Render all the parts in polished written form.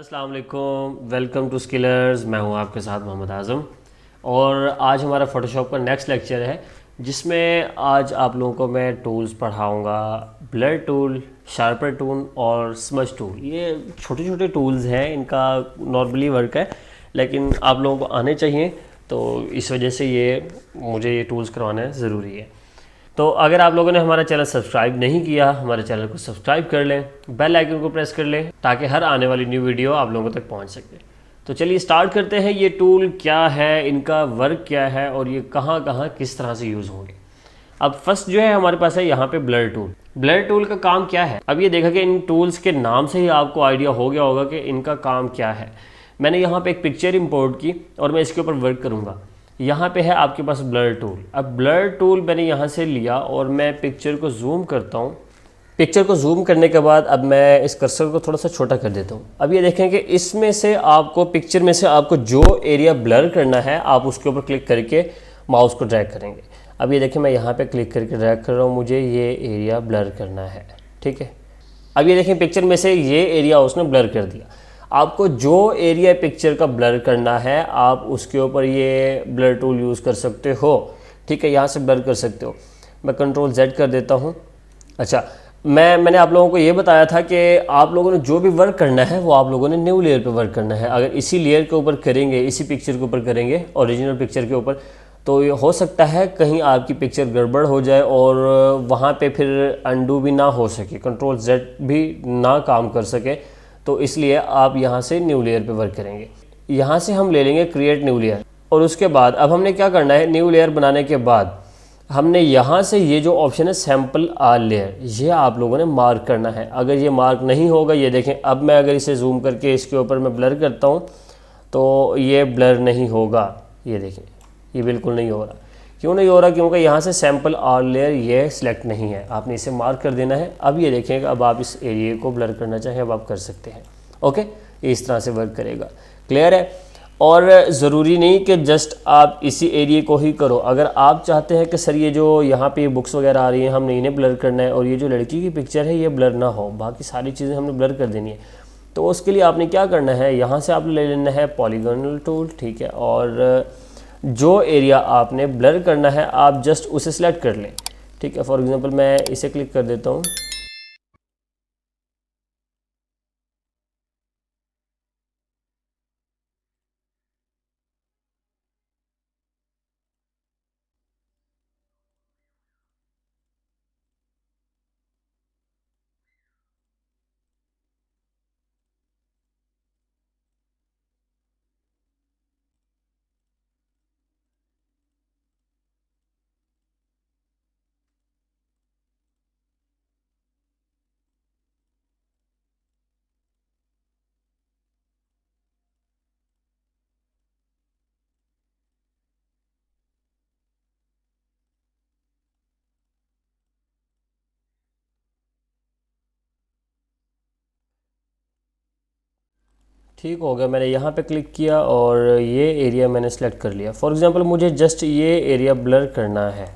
अस्सलाम वालेकुम, welcome to स्किलर्स। मैं हूं आपके साथ मोहम्मद आज़म और आज हमारा फ़ोटोशॉप का नेक्स्ट लेक्चर है जिसमें आज आप लोगों को मैं टूल्स पढ़ाऊंगा। ब्लर टूल, शार्पर टूल और स्मज टूल। ये छोटे छोटे टूल्स हैं, इनका नॉर्मली वर्क है लेकिन आप लोगों को आने चाहिए, तो इस वजह से मुझे ये टूल्स करवाना ज़रूरी है। तो अगर आप लोगों ने हमारा चैनल सब्सक्राइब नहीं किया, हमारे चैनल को सब्सक्राइब कर लें, बेल आइकन को प्रेस कर लें ताकि हर आने वाली न्यू वीडियो आप लोगों तक पहुंच सके। तो चलिए स्टार्ट करते हैं। ये टूल क्या है, इनका वर्क क्या है और ये कहाँ कहाँ किस तरह से यूज़ होंगे। अब फर्स्ट जो है हमारे पास है यहाँ पे ब्लर टूल। ब्लर टूल का काम क्या है? अब ये देखा कि इन टूल्स के नाम से ही आपको आइडिया हो गया होगा कि इनका काम क्या है। मैंने यहाँ पे एक पिक्चर इंपोर्ट की और मैं इसके ऊपर वर्क करूँगा। यहाँ पे है आपके पास ब्लर टूल। अब ब्लर टूल मैंने यहाँ से लिया और मैं पिक्चर को जूम करता हूँ। पिक्चर को जूम करने के बाद अब मैं इस कर्सर को थोड़ा सा छोटा कर देता हूँ। अब ये देखें कि इसमें से आपको पिक्चर में से आपको जो एरिया ब्लर करना है आप उसके ऊपर क्लिक करके माउस को ड्रैग करेंगे। अब ये देखें मैं यहाँ पे क्लिक करके ड्रैग कर रहा हूँ, मुझे ये एरिया ब्लर करना है। ठीक है, अब ये देखें पिक्चर में से ये एरिया उसने ब्लर कर दिया। आपको जो एरिया पिक्चर का ब्लर करना है आप उसके ऊपर ये ब्लर टूल यूज़ कर सकते हो। ठीक है, यहाँ से ब्लर कर सकते हो। मैं कंट्रोल Z कर देता हूँ। अच्छा, मैंने आप लोगों को ये बताया था कि आप लोगों ने जो भी वर्क करना है वो आप लोगों ने न्यू लेयर पे वर्क करना है। अगर इसी लेयर के ऊपर करेंगे, इसी पिक्चर के ऊपर करेंगे, ओरिजिनल पिक्चर के ऊपर, तो ये हो सकता है कहीं आपकी पिक्चर गड़बड़ हो जाए और वहाँ पे फिर अंडू भी ना हो सके, कंट्रोल Z भी ना काम कर सके। तो इसलिए आप यहाँ से न्यू लेयर पे वर्क करेंगे। यहाँ से हम ले लेंगे क्रिएट न्यू लेयर और उसके बाद अब हमने क्या करना है, न्यू लेयर बनाने के बाद हमने यहाँ से ये जो ऑप्शन है सैम्पल आल लेयर, ये आप लोगों ने मार्क करना है। अगर ये मार्क नहीं होगा, ये देखें अब मैं अगर इसे जूम करके इसके ऊपर मैं ब्लर करता हूँ तो ये ब्लर नहीं होगा। ये देखें ये बिल्कुल नहीं हो रहा। क्यों नहीं हो रहा? क्योंकि यहाँ से सैम्पल आल लेयर ये सिलेक्ट नहीं है, आपने इसे मार्क कर देना है। अब ये देखें अब आप इस एरिया को ब्लर करना चाहें अब आप कर सकते हैं। ओके, इस तरह से वर्क करेगा। क्लियर है? और ज़रूरी नहीं कि जस्ट आप इसी एरिया को ही करो। अगर आप चाहते हैं कि सर ये जो यहाँ पे बुक्स वगैरह आ रही हैं हमने इन्हें ब्लर करना है और ये जो लड़की की पिक्चर है ये ब्लर ना हो, बाकी सारी चीज़ें हमने ब्लर कर देनी है, तो उसके लिए आपने क्या करना है, यहाँ से आपने ले लेना है पॉलीगोनल टूल। ठीक है, और जो एरिया आपने ब्लर करना है आप जस्ट उसे सिलेक्ट कर लें। ठीक है, फॉर एग्जांपल मैं इसे क्लिक कर देता हूँ। ठीक हो गया, मैंने यहाँ पे क्लिक किया और ये एरिया मैंने सेलेक्ट कर लिया। फॉर एग्जांपल मुझे जस्ट ये एरिया ब्लर करना है,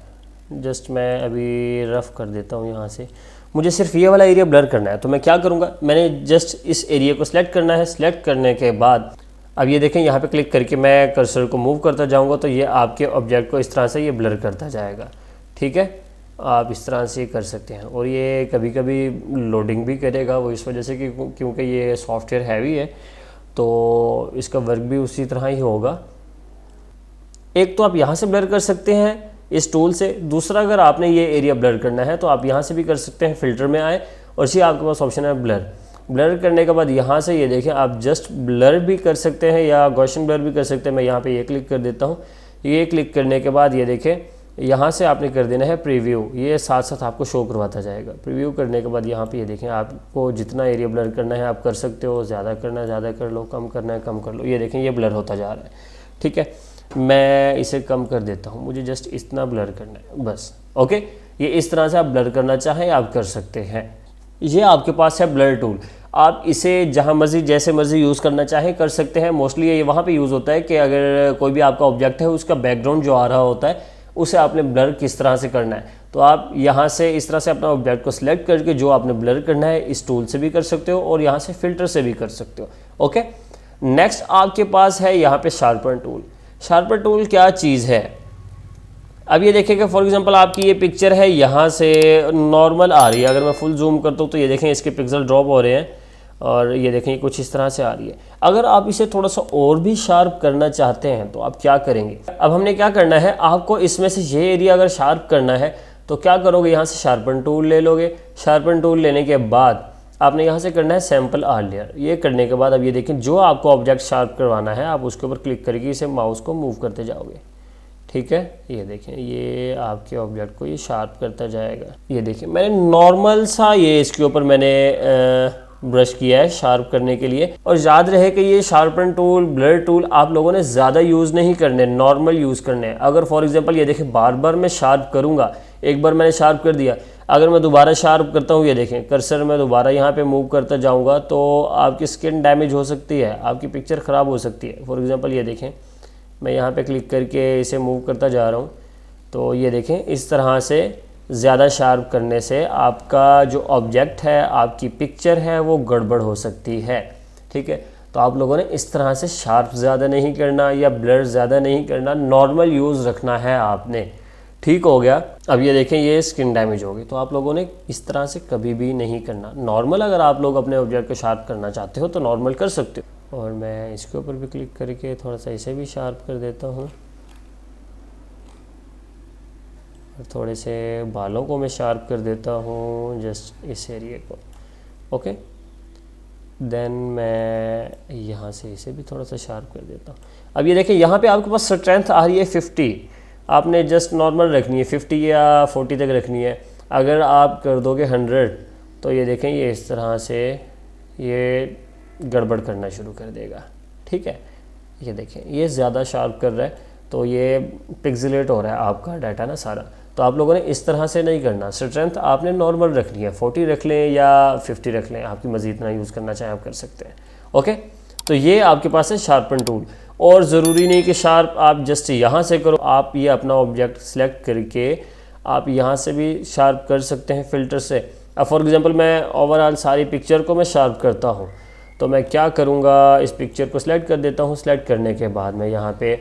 जस्ट मैं अभी रफ़ कर देता हूँ यहाँ से। मुझे सिर्फ ये वाला एरिया ब्लर करना है, तो मैं क्या करूँगा, मैंने जस्ट इस एरिया को सिलेक्ट करना है। सिलेक्ट करने के बाद अब ये देखें यहाँ पे क्लिक करके मैं कर्सर को मूव करता जाऊँगा तो ये आपके ऑब्जेक्ट को इस तरह से ये ब्लर करता जाएगा। ठीक है, आप इस तरह से कर सकते हैं। और ये कभी कभी लोडिंग भी करेगा, वो इस वजह से कि क्योंकि ये सॉफ्टवेयर हैवी है तो इसका वर्क भी उसी तरह ही होगा। एक तो आप यहाँ से ब्लर कर सकते हैं इस टूल से, दूसरा अगर आपने ये एरिया ब्लर करना है तो आप यहाँ से भी कर सकते हैं। फ़िल्टर में आए और इसी आपके पास ऑप्शन है ब्लर। ब्लर करने के बाद यहाँ से ये देखें आप जस्ट ब्लर भी कर सकते हैं या गॉसियन ब्लर भी कर सकते हैं। मैं यहाँ पे ये क्लिक कर देता हूँ। ये क्लिक करने के बाद ये देखें यहाँ से आपने कर देना है प्रीव्यू, ये साथ साथ आपको शो करवाता जाएगा। प्रीव्यू करने के बाद यहाँ पे ये देखें आपको जितना एरिया ब्लर करना है आप कर सकते हो, ज़्यादा करना है ज़्यादा कर लो, कम करना है कम कर लो। ये देखें ये ब्लर होता जा रहा है। ठीक है, मैं इसे कम कर देता हूँ, मुझे जस्ट इतना ब्लर करना है बस। ओके, ये इस तरह से आप ब्लर करना चाहें आप कर सकते हैं। ये आपके पास है ब्लर टूल, आप इसे जहाँ मर्जी जैसे मर्जी यूज़ करना चाहें कर सकते हैं। मोस्टली ये वहाँ पे यूज़ होता है कि अगर कोई भी आपका ऑब्जेक्ट है उसका बैकग्राउंड जो आ रहा होता है उसे आपने ब्लर किस तरह से करना है। तो आप यहाँ से इस तरह से अपना ऑब्जेक्ट को सिलेक्ट करके जो आपने ब्लर करना है इस टूल से भी कर सकते हो और यहाँ से फिल्टर से भी कर सकते हो। ओके, नेक्स्ट आपके पास है यहाँ पे शार्पन टूल। शार्पन टूल क्या चीज़ है, अब ये देखिए कि फॉर एग्जांपल आपकी ये पिक्चर है, यहाँ से नॉर्मल आ रही है, अगर मैं फुल जूम करता हूँ तो ये देखें इसके पिक्सल ड्रॉप हो रहे हैं और ये देखें कुछ इस तरह से आ रही है। अगर आप इसे थोड़ा सा और भी शार्प करना चाहते हैं तो आप क्या करेंगे, अब हमने क्या करना है, आपको इसमें से ये एरिया अगर शार्प करना है तो क्या करोगे, यहाँ से शार्पन टूल ले लोगे। शार्पन टूल लेने के बाद आपने यहाँ से करना है सैम्पल आल लेयर। ये करने के बाद अब ये देखें जो आपको ऑब्जेक्ट शार्प करवाना है आप उसके ऊपर क्लिक करके इसे माउस को मूव करते जाओगे। ठीक है, ये देखें ये आपके ऑब्जेक्ट को ये शार्प करता जाएगा। ये देखें मैंने नॉर्मल सा ये इसके ऊपर मैंने ब्रश किया है शार्प करने के लिए। और याद रहे कि ये शार्पन टूल, ब्लर टूल आप लोगों ने ज़्यादा यूज़ नहीं करने, नॉर्मल यूज़ करने हैं। अगर फॉर एग्जांपल ये देखें बार बार मैं शार्प करूँगा, एक बार मैंने शार्प कर दिया, अगर मैं दोबारा शार्प करता हूँ, ये देखें कर्सर मैं दोबारा यहाँ पे मूव करता जाऊँगा तो आपकी स्किन डैमेज हो सकती है, आपकी पिक्चर ख़राब हो सकती है। फॉर एग्ज़ाम्पल ये देखें मैं यहाँ पे क्लिक करके इसे मूव करता जा रहा हूँ तो ये देखें इस तरह से ज़्यादा शार्प करने से आपका जो ऑब्जेक्ट है, आपकी पिक्चर है, वो गड़बड़ हो सकती है। ठीक है, तो आप लोगों ने इस तरह से शार्प ज़्यादा नहीं करना या ब्लर ज़्यादा नहीं करना, नॉर्मल यूज़ रखना है आपने। ठीक हो गया। अब ये देखें ये स्किन डैमेज होगी, तो आप लोगों ने इस तरह से कभी भी नहीं करना। नॉर्मल अगर आप लोग अपने ऑब्जेक्ट को शार्प करना चाहते हो तो नॉर्मल कर सकते हो। और मैं इसके ऊपर भी क्लिक करके थोड़ा सा इसे भी शार्प कर देता हूँ और थोड़े से बालों को मैं शार्प कर देता हूँ, जस्ट इस एरिया को। ओके, देन मैं यहाँ से इसे भी थोड़ा सा शार्प कर देता हूँ। अब ये देखें यहाँ पे आपके पास स्ट्रेंथ आ रही है 50, आपने जस्ट नॉर्मल रखनी है 50 या 40 तक रखनी है। अगर आप कर दोगे 100 तो ये देखें ये इस तरह से ये गड़बड़ करना शुरू कर देगा। ठीक है, ये देखें ये ज़्यादा शार्प कर रहा है तो ये पिक्सेलेट हो रहा है आपका डाटा ना सारा। तो आप लोगों ने इस तरह से नहीं करना, स्ट्रेंथ आपने नॉर्मल रखनी है, 40 रख लें या 50 रख लें, आपकी मज़ीद इतना यूज़ करना चाहें आप कर सकते हैं। ओके, तो ये आपके पास है शार्पन टूल। और ज़रूरी नहीं कि शार्प आप जस्ट यहाँ से करो, आप ये अपना ऑब्जेक्ट सेलेक्ट करके आप यहाँ से भी शार्प कर सकते हैं फ़िल्टर से। अब फॉर एग्ज़ाम्पल मैं ओवरऑल सारी पिक्चर को मैं शार्प करता हूँ तो मैं क्या करूँगा, इस पिक्चर को सिलेक्ट कर देता हूँ। सिलेक्ट करने के बाद मैं यहाँ पे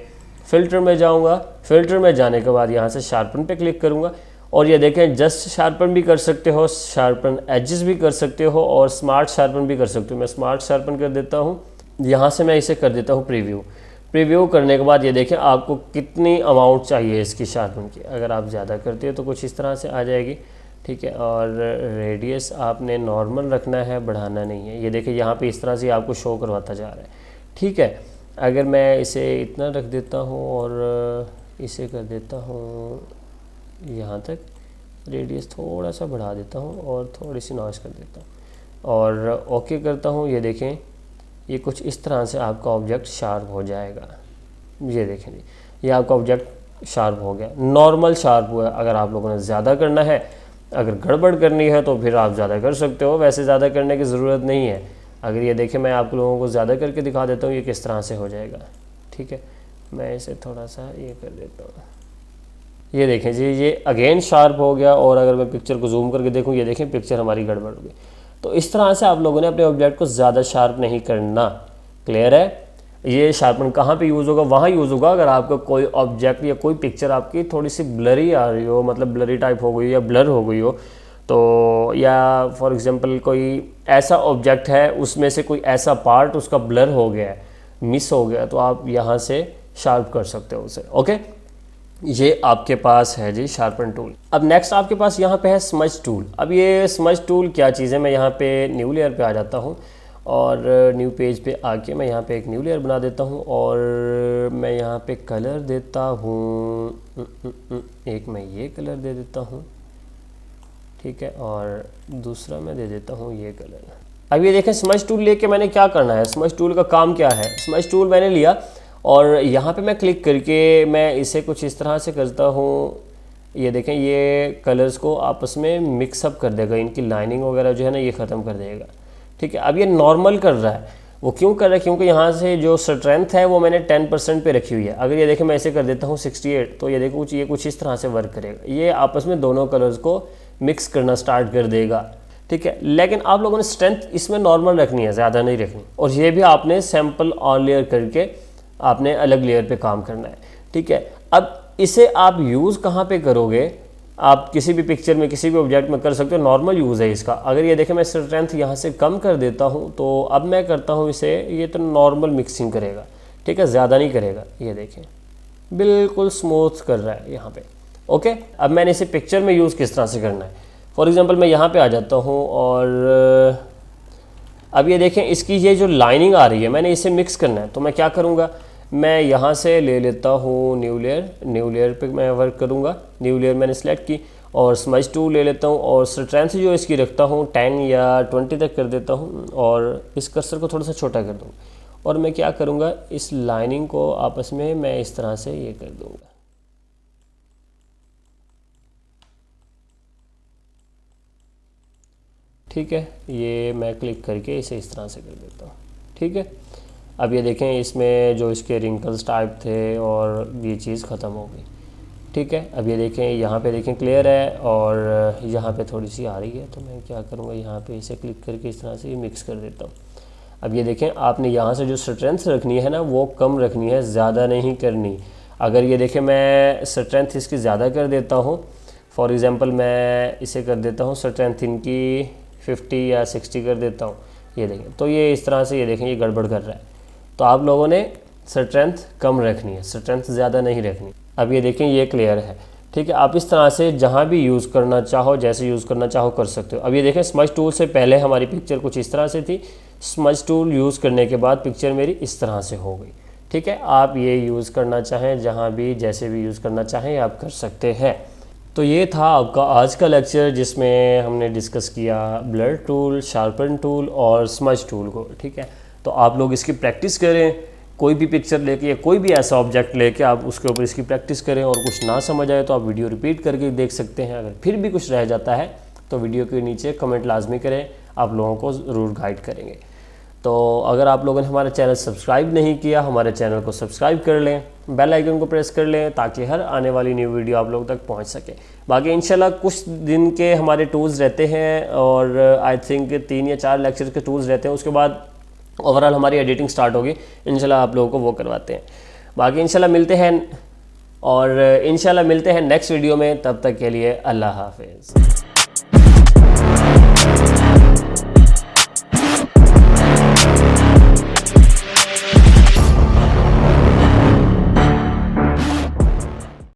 फ़िल्टर में जाऊँगा, फ़िल्टर में जाने के बाद यहाँ से शार्पन पे क्लिक करूँगा और ये देखें जस्ट शार्पन भी कर सकते हो, शार्पन एजेस भी कर सकते हो और स्मार्ट शार्पन भी कर सकते हो। मैं स्मार्ट शार्पन कर देता हूँ, यहाँ से मैं इसे कर देता हूँ प्रीव्यू। प्रीव्यू करने के बाद ये देखें आपको कितनी अमाउंट चाहिए इसकी शार्पन की। अगर आप ज़्यादा करते हो तो कुछ इस तरह से आ जाएगी। ठीक है, और रेडियस आपने नॉर्मल रखना है, बढ़ाना नहीं है। ये देखिए यहाँ पे इस तरह से आपको शो करवाता जा रहा है। ठीक है, अगर मैं इसे इतना रख देता हूँ और इसे कर देता हूँ यहाँ तक, रेडियस थोड़ा सा बढ़ा देता हूँ और थोड़ी सी नॉइस कर देता हूँ और ओके करता हूँ। ये देखें ये कुछ इस तरह से आपका ऑब्जेक्ट शार्प हो जाएगा। ये देखें ये आपका ऑब्जेक्ट शार्प हो गया, नॉर्मल शार्प हुआ। अगर आप लोगों ने ज़्यादा करना है, अगर गड़बड़ करनी है तो फिर आप ज़्यादा कर सकते हो, वैसे ज़्यादा करने की ज़रूरत नहीं है। अगर ये देखें मैं आप लोगों को ज़्यादा करके दिखा देता हूँ ये किस तरह से हो जाएगा। ठीक है, मैं इसे थोड़ा सा ये कर देता हूँ। ये देखें जी ये अगेन शार्प हो गया। और अगर मैं पिक्चर को जूम करके देखूँ, ये देखें पिक्चर हमारी गड़बड़ हो गई। तो इस तरह से आप लोगों ने अपने ऑब्जेक्ट को ज़्यादा शार्प नहीं करना। क्लियर है? ये शार्पन कहाँ पे यूज़ होगा? वहाँ यूज़ होगा अगर आपका कोई ऑब्जेक्ट या कोई पिक्चर आपकी थोड़ी सी ब्लरी आ रही हो, मतलब ब्लरी टाइप हो गई या ब्लर हो गई हो, तो या फॉर एग्जांपल कोई ऐसा ऑब्जेक्ट है उसमें से कोई ऐसा पार्ट उसका ब्लर हो गया है, मिस हो गया, तो आप यहाँ से शार्प कर सकते हो उसे। ओके, ये आपके पास है जी शार्पन टूल। अब नेक्स्ट आपके पास यहाँ पे है स्मज टूल। अब ये स्मज टूल क्या चीज़ है, मैं यहाँ पे न्यू लेयर पे आ जाता हूँ और न्यू पेज पे आके मैं यहाँ पे एक न्यू लेयर बना देता हूँ और मैं यहाँ पे कलर देता हूँ, एक मैं ये कलर दे देता हूँ। ठीक है, और दूसरा मैं दे देता हूँ ये कलर। अब ये देखें स्मज टूल लेके मैंने क्या करना है, स्मज टूल का काम क्या है। स्मज टूल मैंने लिया और यहाँ पे मैं क्लिक करके मैं इसे कुछ इस तरह से करता हूँ। ये देखें ये कलर्स को आपस में मिक्सअप कर देगा, इनकी लाइनिंग वगैरह जो है ना ये ख़त्म कर देगा। ठीक है, अब ये नॉर्मल कर रहा है, वो क्यों कर रहा है, क्योंकि यहाँ से जो स्ट्रेंथ है वो मैंने 10% पे रखी हुई है। अगर ये देखें मैं ऐसे कर देता हूँ 68, तो ये देखो ये कुछ इस तरह से वर्क करेगा, ये आपस में दोनों कलर्स को मिक्स करना स्टार्ट कर देगा, ठीक है। लेकिन आप लोगों ने स्ट्रेंथ इसमें नॉर्मल रखनी है, ज़्यादा नहीं रखनी, और ये भी आपने सैम्पल ऑन लेयर करके आपने अलग लेयर पे काम करना है, ठीक है। अब इसे आप यूज़ कहाँ पे करोगे, आप किसी भी पिक्चर में किसी भी ऑब्जेक्ट में कर सकते हो, नॉर्मल यूज़ है इसका। अगर ये देखें मैं स्ट्रेंथ यहाँ से कम कर देता हूँ, तो अब मैं करता हूँ इसे, ये तो नॉर्मल मिक्सिंग करेगा, ठीक है, ज़्यादा नहीं करेगा। ये देखें बिल्कुल स्मूथ कर रहा है यहाँ पे, ओके। अब मैंने इसे पिक्चर में यूज़ किस तरह से करना है, फॉर एग्ज़ाम्पल मैं यहाँ पे आ जाता हूँ और अब ये देखें इसकी ये जो लाइनिंग आ रही है, मैंने इसे मिक्स करना है, तो मैं क्या करूँगा, मैं यहाँ से ले लेता हूँ न्यू लेयर पे मैं वर्क करूँगा। न्यू लेयर मैंने सेलेक्ट की और स्मज टूल ले लेता हूँ और स्ट्रेंथ जो इसकी रखता हूँ 10 या 20 तक कर देता हूँ और इस कर्सर को थोड़ा सा छोटा कर दूँगा। और मैं क्या करूँगा, इस लाइनिंग को आपस में मैं इस तरह से ये कर दूँगा, ठीक है। ये मैं क्लिक करके इसे इस तरह से कर देता हूँ, ठीक है। अब ये देखें इसमें जो इसके रिंकल्स टाइप थे और ये चीज़ ख़त्म हो गई, ठीक है। अब ये देखें यहाँ पे देखें क्लियर है और यहाँ पे थोड़ी सी आ रही है, तो मैं क्या करूँगा, यहाँ पे इसे क्लिक करके इस तरह से ये मिक्स कर देता हूँ। अब ये देखें आपने यहाँ से जो स्ट्रेंथ रखनी है ना वो कम रखनी है, ज़्यादा नहीं करनी। अगर ये देखें मैं स्ट्रेंथ इसकी ज़्यादा कर देता हूँ, फॉर एग्ज़ाम्पल मैं इसे कर देता हूँ स्ट्रेंथ इनकी 50 या 60 कर देता हूँ, ये देखें तो ये इस तरह से ये देखें ये गड़बड़ कर रहा है। तो आप लोगों ने स्ट्रेंथ कम रखनी है, स्ट्रेंथ ज़्यादा नहीं रखनी। अब ये देखें ये क्लियर है, ठीक है। आप इस तरह से जहाँ भी यूज़ करना चाहो, जैसे यूज़ करना चाहो कर सकते हो। अब ये देखें स्मज टूल से पहले हमारी पिक्चर कुछ इस तरह से थी, स्मज टूल यूज़ करने के बाद पिक्चर मेरी इस तरह से हो गई, ठीक है। आप ये यूज़ करना चाहें जहाँ भी जैसे भी यूज़ करना चाहें आप कर सकते हैं। तो ये था आपका आज का लेक्चर जिसमें हमने डिस्कस किया ब्लर टूल, शार्पन टूल और स्मज टूल को, ठीक है। तो आप लोग इसकी प्रैक्टिस करें, कोई भी पिक्चर लेके या कोई भी ऐसा ऑब्जेक्ट लेके आप उसके ऊपर इसकी प्रैक्टिस करें, और कुछ ना समझ आए तो आप वीडियो रिपीट करके देख सकते हैं। अगर फिर भी कुछ रह जाता है तो वीडियो के नीचे कमेंट लाजमी करें, आप लोगों को ज़रूर गाइड करेंगे। तो अगर आप लोगों ने हमारा चैनल सब्सक्राइब नहीं किया, हमारे चैनल को सब्सक्राइब कर लें, बेल आइकन को प्रेस कर लें ताकि हर आने वाली न्यू वीडियो आप लोगों तक पहुंच सके। बाकी इंशाल्लाह कुछ दिन के हमारे टूल्स रहते हैं और आई थिंक 3 या 4 लेक्चर के टूल्स रहते हैं, उसके बाद ओवरऑल हमारी एडिटिंग स्टार्ट होगी, इंशाल्लाह आप लोगों को वो करवाते हैं। बाकी इंशाल्लाह मिलते हैं नेक्स्ट वीडियो में, तब तक के लिए अल्लाह हाफिज़।